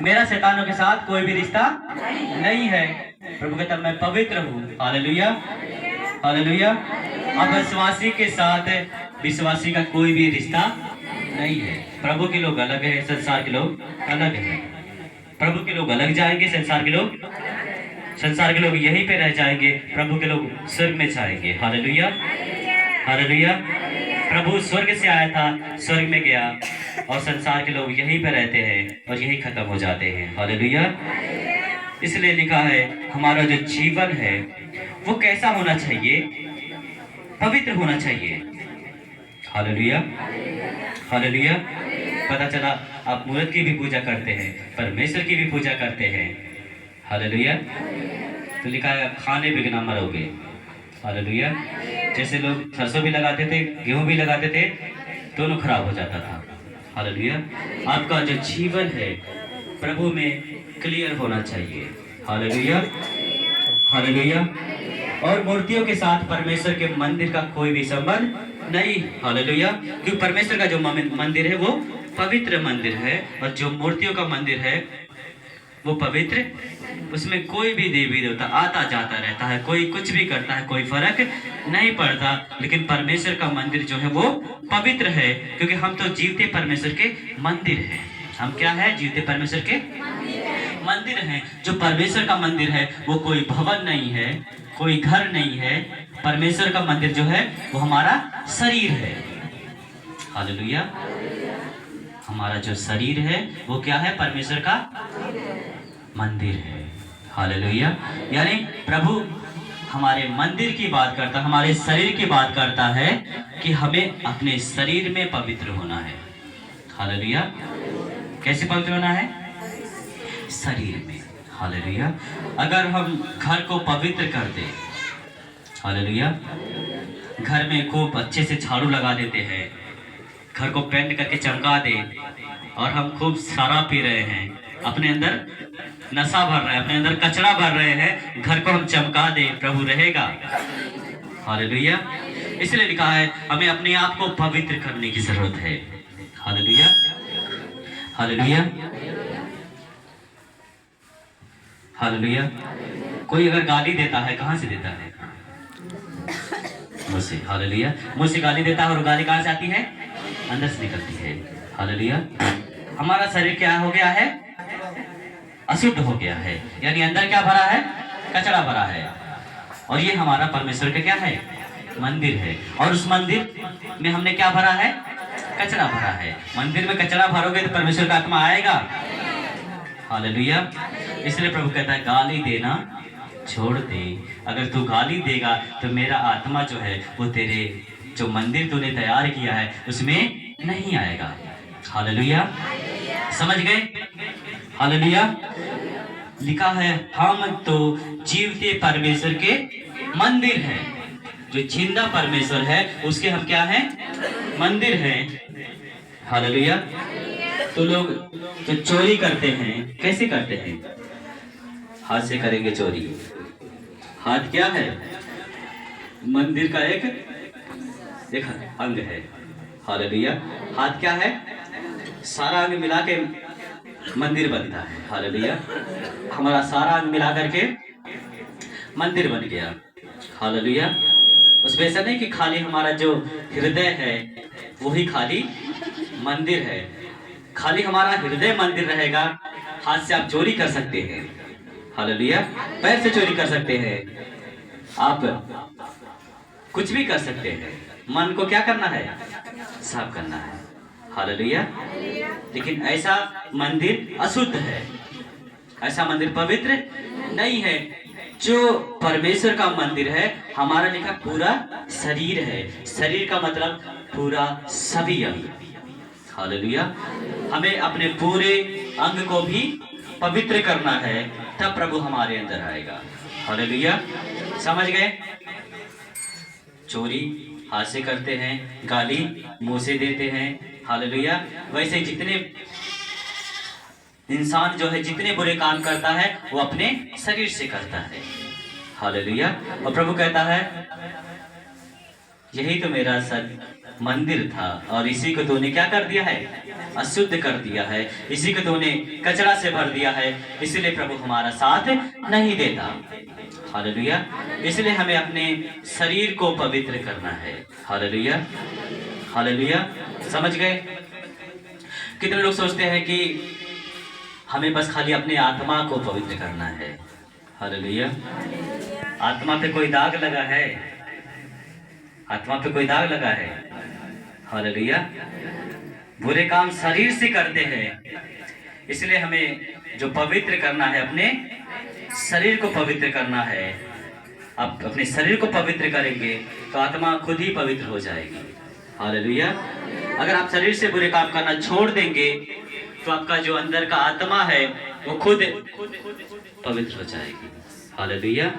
मेरा शैतानों के साथ कोई भी रिश्ता नहीं है। प्रभु कहता मैं पवित्र हूँ। Hallelujah, hallelujah. अब विश्वासी के साथ विश्वासी का कोई भी रिश्ता नहीं है। प्रभु के लोग अलग है, संसार के लोग अलग है। प्रभु के लोग अलग जाएंगे, संसार के लोग यहीं पे रह जाएंगे, प्रभु के लोग स्वर्ग में जाएंगे। Hallelujah, hallelujah. प्रभु स्वर्ग से आया था, स्वर्ग में गया, और संसार के लोग यहीं पे रहते हैं और यहीं खत्म हो जाते हैं। हालेलुया। इसलिए लिखा है हमारा जो जीवन है वो कैसा होना चाहिए? पवित्र होना चाहिए। Hallelujah, hallelujah. पता चला आप मूर्त की भी पूजा करते हैं, परमेश्वर की भी पूजा करते हैं। हालेलुया। तो लिखा है खाने बिना मरोगे। हालेलुया। जैसे लोग सरसों भी लगाते थे, गेहूं भी लगाते थे, दोनों खराब हो जाता था। हालेलुया। आपका जो जीवन है प्रभु में क्लियर होना चाहिए। Hallelujah, hallelujah. और मूर्तियों के साथ परमेश्वर के मंदिर का कोई भी संबंध नहीं। हालेलुया। क्योंकि परमेश्वर का जो मंदिर है वो पवित्र मंदिर है, और जो मूर्तियों का मंदिर है वो पवित्र, उसमें कोई भी देवी देवता आता जाता रहता है, कोई कुछ भी करता है, कोई फर्क नहीं पड़ता। लेकिन परमेश्वर का मंदिर जो है वो पवित्र है, क्योंकि हम तो जीवते परमेश्वर के मंदिर हैं। हम क्या है? जीवते परमेश्वर के मंदिर हैं। जो परमेश्वर का मंदिर है वो कोई भवन नहीं है, कोई घर नहीं है। परमेश्वर का मंदिर जो है वो हमारा शरीर है। हालेलुया। हमारा जो शरीर है वो क्या है? परमेश्वर का मंदिर है। हालेलुया। यानी प्रभु हमारे मंदिर की बात करता, हमारे शरीर की बात करता है कि हमें अपने शरीर में पवित्र होना है। हालेलुया। कैसे पवित्र होना है? शरीर में। हालेलुया। अगर हम घर को पवित्र कर दें, हालेलुया, घर में खूब अच्छे से झाड़ू लगा देते हैं, घर को पेंट करके चमका दे, और हम खूब शराब पी रहे हैं, अपने अंदर नशा भर रहे हैं, अपने अंदर कचरा भर रहे हैं, घर को हम चमका दे, प्रभु रहेगा? हालेलुया। इसलिए लिखा है हमें अपने आप को पवित्र करने की जरूरत है। Hallelujah, hallelujah, hallelujah. कोई अगर गाली देता है, कहाँ से देता है? मुंह से। हालेलुया। मुंह से गाली देता है, और गाली कहाँ से आती है? अंदर से निकलती है। हालेलुया। हमारा शरीर क्या हो गया है? अशुद्ध हो गया है, यानी अंदर क्या भरा है? कचरा भरा है। और ये हमारा परमेश्वर का क्या है? मंदिर है। और उस मंदिर में हमने क्या भरा है? कचरा भरा है। मंदिर में कचरा भरोगे तो परमेश्वर का आत्मा आएगा? हालेलुया। इसलिए प्रभु कहता है गाली देना छोड़ दे। अगर तू गाली देगा तो मेरा आत्मा जो है वो तेरे जो मंदिर तूने तैयार किया है उसमें नहीं आएगा। हालेलुया। समझ गए? हालेलुया। लिखा है हम तो जीवते परमेश्वर के मंदिर हैं। जो जिंदा परमेश्वर है उसके हम क्या हैं? मंदिर हैं। हालेलुया। तो लोग जो चोरी करते हैं, कैसे करते हैं? हाथ से करेंगे चोरी। हाथ क्या है? मंदिर का एक अंग है। हालेलुया। हाथ क्या है? सारा अंग मिला के मंदिर बनता है। हालेलुया। हमारा सारा अंग मिला करके मंदिर बन गया। हालेलुया। उसमें ऐसा नहीं कि खाली हमारा जो हृदय है वही खाली मंदिर है। खाली हमारा हृदय मंदिर रहेगा, हाथ से आप चोरी कर सकते हैं। हालेलुया। पैर से चोरी कर सकते हैं, आप कुछ भी कर सकते हैं। मन को क्या करना है? साफ करना है। हालेलुया। लेकिन ऐसा मंदिर अशुद्ध है, ऐसा मंदिर पवित्र नहीं है। जो परमेश्वर का मंदिर है, हमारा लिखा पूरा शरीर है। शरीर का मतलब पूरा सभी अंग। हालेलुया। हमें अपने पूरे अंग को भी पवित्र करना है, तब प्रभु हमारे अंदर आएगा। हालेलुया। समझ गए? चोरी हाथ से करते हैं, गाली मुंह से देते हैं। हालेलुया। वैसे जितने इंसान जो है जितने बुरे काम करता है वो अपने शरीर से करता है। हालेलुया। और प्रभु कहता है यही तो मेरा मंदिर था और इसी को तूने क्या कर दिया है, अशुद्ध कर दिया है, इसी को तूने कचरा से भर दिया है, इसलिए प्रभु हमारा साथ नहीं देता। हालेलुया। इसलिए हमें अपने शरीर को पवित्र करना है। Hallelujah, hallelujah. समझ गए? कितने लोग सोचते हैं कि हमें बस खाली अपने आत्मा को पवित्र करना है। हालेलुया। आत्मा पे कोई दाग लगा है? आत्मा पे कोई दाग लगा है? हालेलुया। बुरे काम शरीर से करते हैं, इसलिए हमें जो पवित्र करना है, अपने शरीर को पवित्र करना है। आप अपने शरीर को पवित्र करेंगे तो आत्मा खुद ही पवित्र हो जाएगी। हालेलुया। अगर आप शरीर से बुरे काम करना छोड़ देंगे तो आपका जो अंदर का आत्मा है वो खुद पवित्र हो जाएगी। हालेलुया।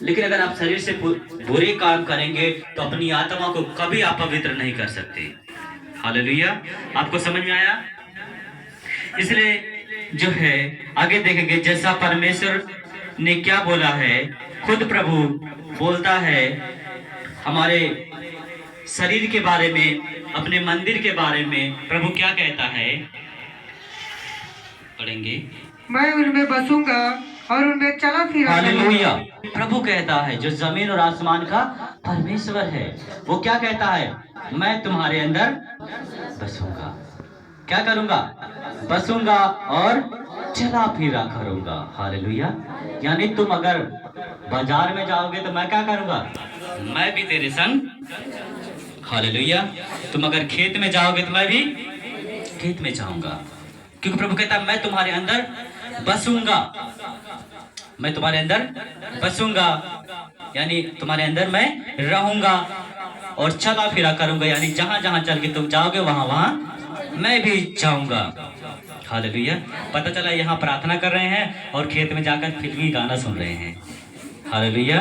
लेकिन अगर आप शरीर से बुरे काम करेंगे तो अपनी आत्मा को कभी आप पवित्र नहीं कर सकते। हालेलुया। आपको समझ में आया? इसलिए जो है आगे देखेंगे, जैसा परमेश्वर ने क्या बोला है, खुद प्रभु बोलता है हमारे शरीर के बारे में, अपने मंदिर के बारे में। प्रभु क्या कहता है, पढ़ेंगे, मैं उनमें बसूंगा और उनमें चला फिरा। हालेलुया। प्रभु कहता है जो जमीन और आसमान का परमेश्वर है, वो क्या कहता है, मैं तुम्हारे अंदर बसूंगा। क्या करूंगा? बसूंगा और चला फिरा करूंगा। हालेलुया। यानी तुम अगर बाजार में जाओगे तो मैं क्या करूंगा, मैं भी तेरे संग। हालेलुया। तुम अगर खेत में जाओगे तो मैं भी खेत में जाऊंगा, क्योंकि प्रभु कहता है मैं तुम्हारे अंदर बसूंगा। मैं तुम्हारे अंदर बसूंगा यानी तुम्हारे अंदर मैं रहूंगा और चला फिरा करूंगा, यानी जहां जहां चल के तुम जाओगे वहां वहां मैं भी जाऊंगा। हालेलुया। पता चला यहाँ प्रार्थना कर रहे हैं और खेत में जाकर फिल्मी गाना सुन रहे हैं। Hallelujah,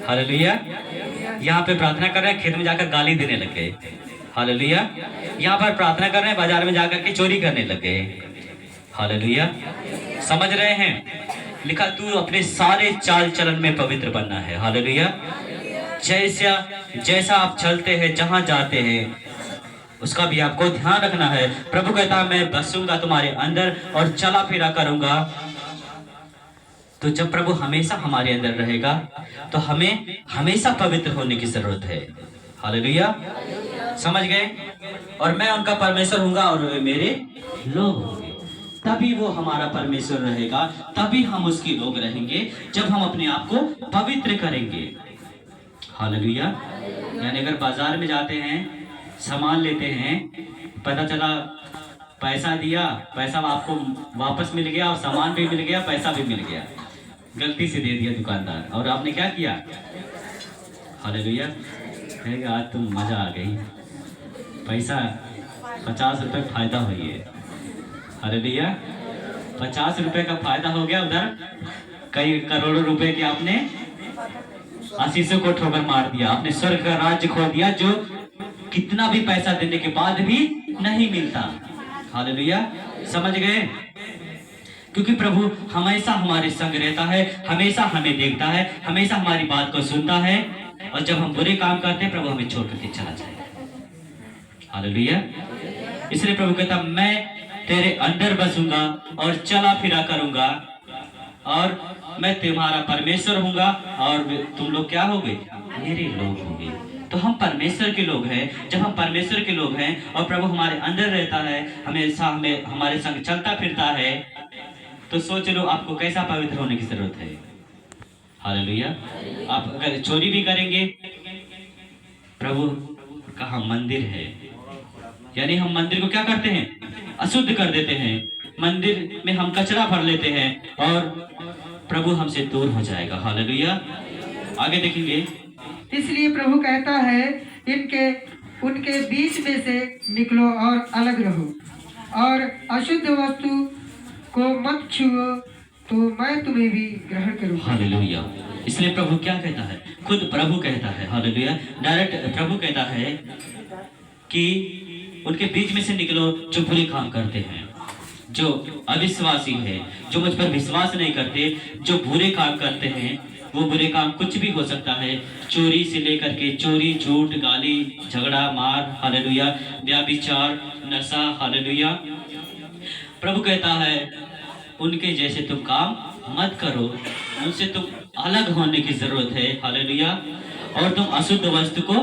hallelujah. यहाँ पे प्रार्थना कर रहे हैं, खेत में जाकर गाली देने लग गए। हालेलुया। यहाँ पर प्रार्थना कर रहे हैं, बाजार में जाकर के चोरी करने लग गए। हालेलुया। समझ रहे हैं? लिखा तू अपने सारे चाल चलन में पवित्र बनना है। हालेलुया। जैसा आप चलते हैं, जहां जाते हैं, उसका भी आपको ध्यान रखना है। प्रभु कहता है मैं बसूंगा तुम्हारे अंदर और चला फिरा करूंगा। तो जब प्रभु हमेशा हमारे अंदर रहेगा तो हमें हमेशा पवित्र होने की जरूरत है। हालेलुया। समझ गए? और मैं उनका परमेश्वर हूंगा और वे मेरे लोग होंगे। तभी वो हमारा परमेश्वर रहेगा, तभी हम उसके लोग रहेंगे, जब हम अपने आप को पवित्र करेंगे। हालेलुया। यानी अगर बाजार में जाते हैं, सामान लेते हैं, पता चला पैसा दिया, पैसा आपको वापस मिल गया और सामान भी मिल गया, पैसा भी मिल गया, गलती से दे दिया दुकानदार, और आपने क्या किया? हालेलुया। कहेगा आज तुम मजा आ गई, पैसा 50 रुपए फायदा हुई है। हालेलुया। 50 रुपए का फायदा हो गया, उधर कई करोड़ों रुपए के आपने आशीषों को ठोकर मार दिया, आपने स्वर्ग का राज्य खो दिया, जो कितना भी पैसा देने के बाद भी नहीं मिलता। हालेलुया। समझ गए? क्योंकि प्रभु हमेशा हमारे संग रहता है, हमेशा हमें देखता है, हमेशा हमारी बात को सुनता है, और जब हम बुरे काम करते हैं प्रभु हमें छोड़ करके चला जाएगा। हालेलुया। इसलिए प्रभु कहता मैं तेरे अंदर बसूंगा और चला फिरा करूंगा, और मैं तुम्हारा परमेश्वर हूंगा और तुम लोग क्या होगे? मेरे लोग होंगे। तो हम परमेश्वर के लोग हैं। जब हम परमेश्वर के लोग हैं और प्रभु हमारे अंदर रहता है, हमेशा हमें हमारे संग चलता फिरता है, तो सोच लो आपको कैसा पवित्र होने की जरूरत है। हालेलुया। आप अगर चोरी भी करेंगे, प्रभु का हम मंदिर है, यानी हम मंदिर को क्या करते हैं? अशुद्ध कर देते हैं। मंदिर में हम कचरा भर लेते हैं और प्रभु हमसे दूर हो जाएगा। हालेलुया। आगे देखेंगे। इसलिए प्रभु कहता है उनके बीच में से निकलो और अलग रहो, और अशुद्ध वस्तु को मत छुओ, तो मैं तुम्हें भी ग्रहण करूंगा। हालेलुया। इसलिए प्रभु क्या कहता है? खुद प्रभु कहता है। हालेलुया। डायरेक्ट प्रभु कहता है कि उनके बीच में से निकलो जो बुरे काम करते हैं, जो अविश्वासी है, जो मुझ पर विश्वास नहीं करते, जो बुरे काम करते हैं, वो बुरे काम कुछ भी हो सकता है, चोरी से लेकर के चोरी, झूठ, गाली, झगड़ा, मार, हालेलुया, व्याभिचार, नशा, हालेलुया। प्रभु कहता है उनके जैसे तुम काम मत करो, उनसे तुम अलग होने की जरूरत है, हालेलुया। और तुम अशुद्ध वस्तु को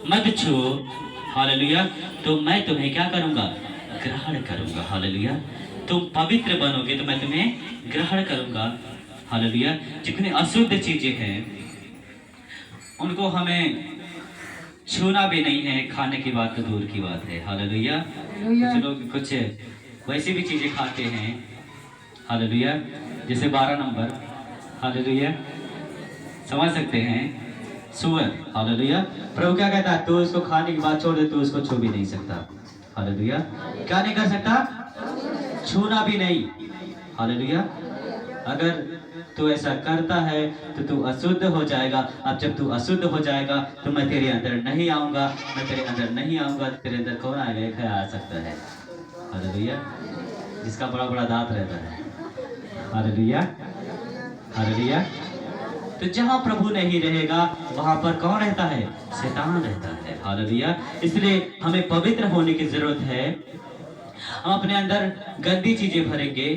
मत छुओ, हालेलुया। तो मैं तुम्हें क्या करूंगा? ग्रहण करूंगा, हालेलुया। तुम पवित्र बनोगे तो मैं तुम्हें ग्रहण करूंगा, हालेलुया। जितनी अशुद्ध चीजें हैं उनको हमें छूना भी नहीं है, खाने की बात तो दूर की बात है, हालेलुया। कुछ लोग कुछ वैसी भी चीजें खाते हैं, हालेलुया, जैसे 12 नंबर, हालेलुया, समझ सकते हैं, सुअर, हालेलुया। प्रभु क्या कहता है? तू उसको खाने की बात छोड़ दे, तू उसको छू भी नहीं सकता, हालेलुया। क्या नहीं कर सकता? छूना भी नहीं, हालेलुया। अगर तू ऐसा करता है तो तू अशुद्ध हो जाएगा। अब जब तू अशुद्ध हो जाएगा तो मैं तेरे अंदर नहीं आऊंगा, मैं तेरे अंदर नहीं आऊंगा। तेरे अंदर कौन आएगा? एक है आ सकता है, हालेलुया, जिसका बड़ा बड़ा दांत रहता है, हालेलुया, हालेलुया। तो जहाँ प्रभु नहीं रहेगा वहां पर कौन रहता है? शैतान रहता है, हालेलुया। इसलिए हमें पवित्र होने की जरूरत है। हम अपने अंदर गंदी चीजें भरेंगे,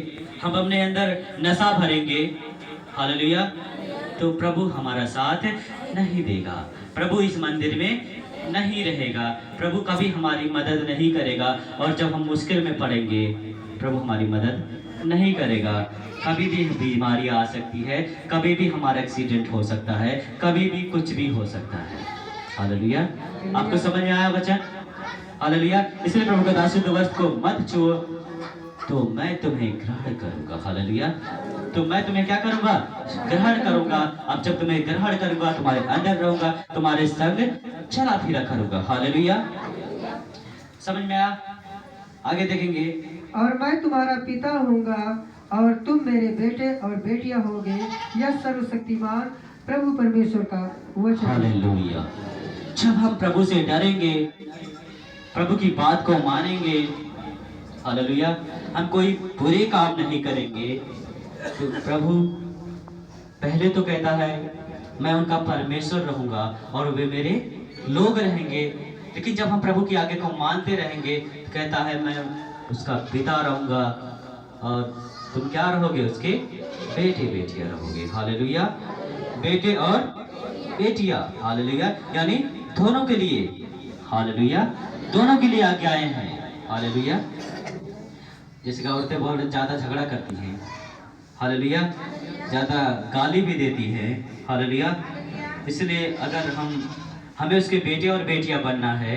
हम अपने अंदर नशा भरेंगे, हालेलुया, तो प्रभु हमारा साथ नहीं देगा, प्रभु इस मंदिर में नहीं रहेगा, प्रभु कभी हमारी मदद नहीं करेगा। और जब हम मुश्किल में पड़ेंगे प्रभु हमारी मदद नहीं करेगा। कभी भी बीमारी आ सकती है, कभी भी हमारा एक्सीडेंट हो सकता है, कभी भी कुछ भी हो सकता है, हालेलुया। आपको समझ में आया वचन? हालेलुया। इसलिए प्रभु का अशुद्ध वस्तु को मत छुओ तो मैं तुम्हें ग्रहण करूंगा, हालेलुया। तो मैं तुम्हें क्या करूंगा? ग्रहण करूंगा। अब जब तुम्हें ग्रहण करूंगा तुम्हारे अंदर रहूंगा, तुम्हारे संग चला फिरा करूंगा, हालेलुया। समझ में आया? आगे देखेंगे। और मैं तुम्हारा पिता होऊंगा और तुम मेरे बेटे और बेटियां होगे। यह सर्वशक्तिमान प्रभु परमेश्वर का वचन है। हालेलुया। जब हम प्रभु से डरेंगे, प्रभु की बात को मानेंगे, हालेलुया, हम कोई बुरे काम नहीं करेंगे, तो प्रभु पहले तो कहता है मैं उनका परमेश्वर रहूंगा और वे मेरे लोग रहेंगे। लेकिन जब हम प्रभु की आज्ञा को मानते रहेंगे तो कहता है मैं उसका पिता रहूंगा और तुम क्या रहोगे? उसके बेटे बेटियां रहोगे, हालेलुया। बेटे और बेटियां, हालेलुया, यानी दोनों के लिए, हालेलुया, दोनों के लिए आज्ञाएं हैं, हालेलुया। जैसे औरतें बहुत ज्यादा झगड़ा करती हैं, हालेलुया, ज्यादा गाली भी देती है, हालेलुया। इसलिए अगर हमें उसके बेटे और बेटियां बनना है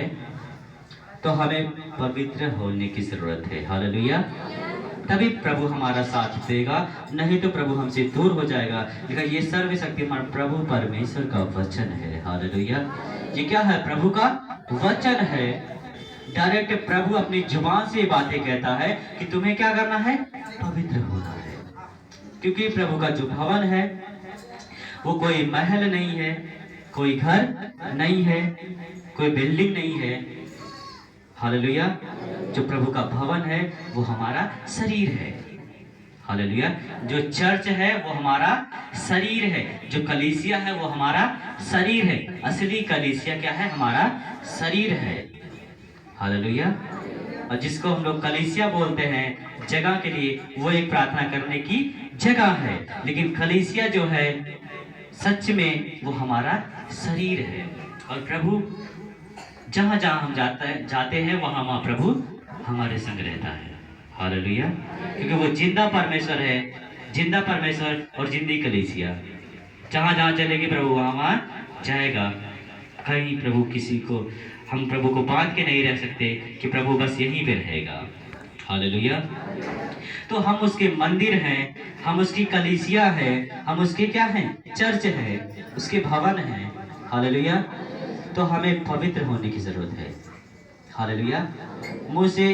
तो हमें पवित्र होने की जरूरत है, हालेलुया। तभी प्रभु हमारा साथ देगा, नहीं तो प्रभु हमसे दूर हो जाएगा। देखा, ये सर्वशक्तिमान प्रभु परमेश्वर का वचन है, हालेलुया। ये क्या है? प्रभु का वचन है। डायरेक्ट प्रभु अपनी जुबान से बातें कहता है कि तुम्हें क्या करना है? पवित्र होना है। क्योंकि प्रभु का जो भवन है वो कोई महल नहीं है, कोई घर नहीं है, कोई बिल्डिंग नहीं है, हालेलुया। जो प्रभु का भवन है वो हमारा शरीर है, हालेलुया। जो चर्च है वो हमारा शरीर है, जो कलीसिया है वो हमारा शरीर है। असली कलीसिया क्या है? हमारा शरीर है, हालेलुया। और जिसको हम लोग कलीसिया बोलते हैं जगह के लिए, वो एक प्रार्थना करने की जगह है। लेकिन कलीसिया जो है सच में वो हमारा शरीर है। और प्रभु जहाँ जहाँ हम जाते हैं वहाँ प्रभु हमारे संग रहता है, हालेलुया। क्योंकि वो जिंदा परमेश्वर है, जिंदा परमेश्वर और जिंदी कलीसिया। जहाँ जहाँ चलेगी प्रभु वहाँ जाएगा। कहीं प्रभु किसी को, हम प्रभु को बांध के नहीं रह सकते कि प्रभु बस यहीं पे रहेगा, हालेलुया। तो हम उसके मंदिर हैं, हम उसकी कलीसिया है, हम उसके क्या हैं? चर्च है, उसके भवन है, हालेलुया। तो हमें पवित्र होने की जरूरत है, हालेलुया। मुंह से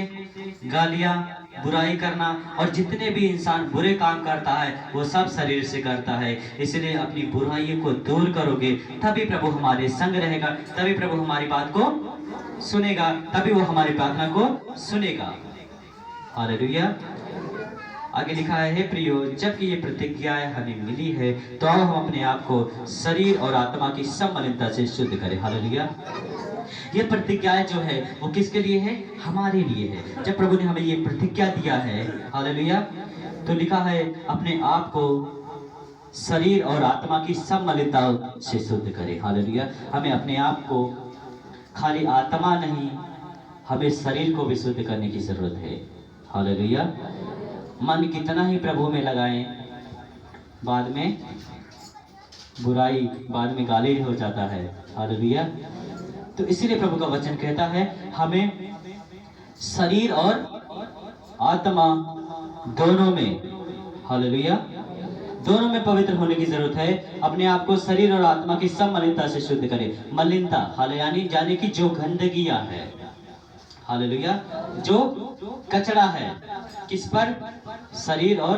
गालियां, बुराई करना और जितने भी इंसान बुरे काम करता है वो सब शरीर से करता है। इसलिए अपनी बुराइयों को दूर करोगे तभी प्रभु हमारे संग रहेगा, तभी प्रभु हमारी बात को सुनेगा, तभी वो हमारी प्रार्थना को सुनेगा, हालेलुया। आगे लिखा है, हे प्रियो, जबकि ये प्रतिज्ञाएं हमें मिली है तो आओ हम अपने आप को शरीर और आत्मा की सब मलिनता से शुद्ध करें। हालेलुया। ये प्रतिज्ञाएं जो है वो किसके लिए है? हमारे लिए है। जब प्रभु ने हमें ये प्रतिज्ञा दिया है, हालेलुया, तो लिखा है अपने आप को शरीर और आत्मा की सब मलिनता से शुद्ध करें। हालेलुया। हमें अपने आप को खाली आत्मा नहीं, हमें शरीर को भी शुद्ध करने की जरूरत है। हालेलुया। मन कितना ही प्रभु में लगाएं, बाद में बुराई, बाद में गाली हो जाता है। हालेलुया। तो इसीलिए प्रभु का वचन कहता है हमें शरीर और आत्मा दोनों में, हालेलुया, दोनों में पवित्र होने की जरूरत है। अपने आप को शरीर और आत्मा की सब मलिनता से शुद्ध करें। मलिनता हालेलुया यानी कि जो गंदगियां है, हालेलुया, जो कचरा है, किस पर? शरीर और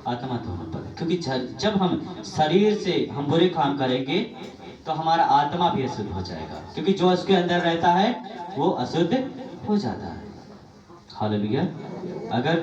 आत्मा दोनों पर। क्योंकि जब हम शरीर से हम बुरे काम करेंगे तो हमारा आत्मा भी अशुद्ध हो जाएगा, क्योंकि जो उसके अंदर रहता है वो अशुद्ध हो जाता है। हालेलुया। अगर